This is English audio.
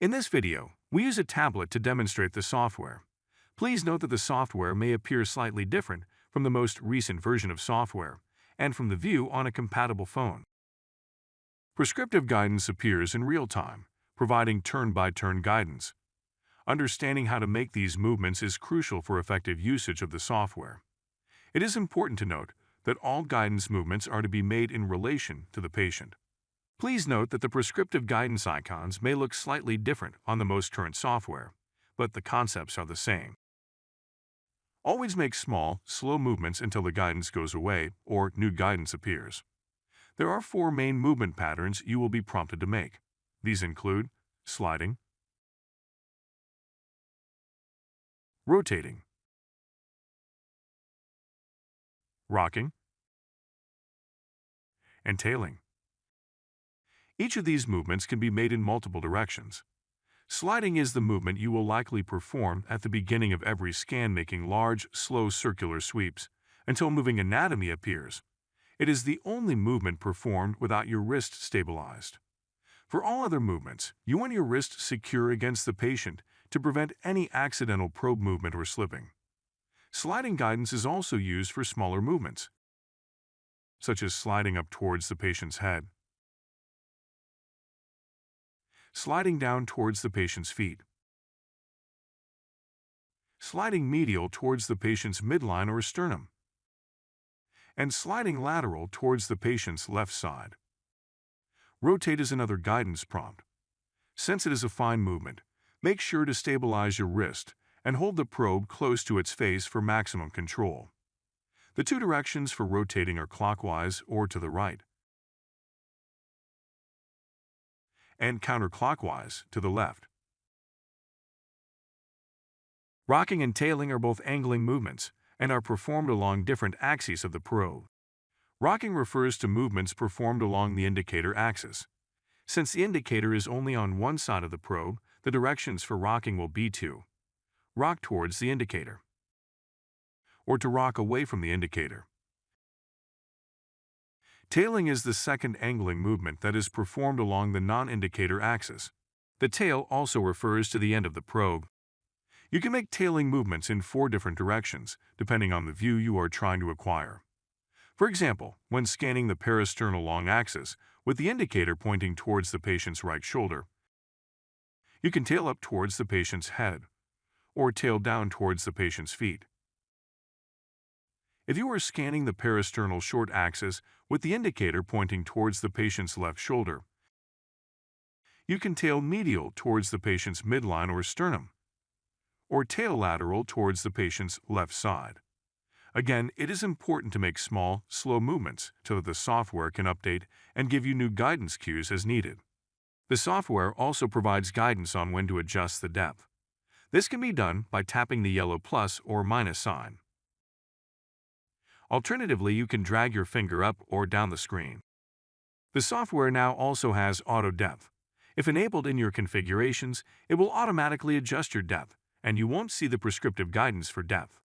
In this video, we use a tablet to demonstrate the software. Please note that the software may appear slightly different from the most recent version of software and from the view on a compatible phone. Prescriptive guidance appears in real time, providing turn-by-turn guidance. Understanding how to make these movements is crucial for effective usage of the software. It is important to note that all guidance movements are to be made in relation to the patient. Please note that the prescriptive guidance icons may look slightly different on the most current software, but the concepts are the same. Always make small, slow movements until the guidance goes away or new guidance appears. There are 4 main movement patterns you will be prompted to make. These include sliding, rotating, rocking, and tailing. Each of these movements can be made in multiple directions. Sliding is the movement you will likely perform at the beginning of every scan, making large, slow circular sweeps until moving anatomy appears. It is the only movement performed without your wrist stabilized. For all other movements, you want your wrist secure against the patient to prevent any accidental probe movement or slipping. Sliding guidance is also used for smaller movements, such as sliding up towards the patient's head, sliding down towards the patient's feet, sliding medial towards the patient's midline or sternum, and sliding lateral towards the patient's left side. Rotate is another guidance prompt. Since it is a fine movement, make sure to stabilize your wrist and hold the probe close to its face for maximum control. The 2 directions for rotating are clockwise or to the right, and counterclockwise to the left. Rocking and tailing are both angling movements and are performed along different axes of the probe. Rocking refers to movements performed along the indicator axis. Since the indicator is only on one side of the probe, the directions for rocking will be to rock towards the indicator or to rock away from the indicator. Tailing is the second angling movement that is performed along the non-indicator axis. The tail also refers to the end of the probe. You can make tailing movements in 4 different directions, depending on the view you are trying to acquire. For example, when scanning the parasternal long axis, with the indicator pointing towards the patient's right shoulder, you can tail up towards the patient's head, or tail down towards the patient's feet. If you are scanning the parasternal short axis with the indicator pointing towards the patient's left shoulder, you can tail medial towards the patient's midline or sternum, or tail lateral towards the patient's left side. Again, it is important to make small, slow movements so that the software can update and give you new guidance cues as needed. The software also provides guidance on when to adjust the depth. This can be done by tapping the yellow plus or minus sign. Alternatively, you can drag your finger up or down the screen. The software now also has auto depth. If enabled in your configurations, it will automatically adjust your depth, and you won't see the prescriptive guidance for depth.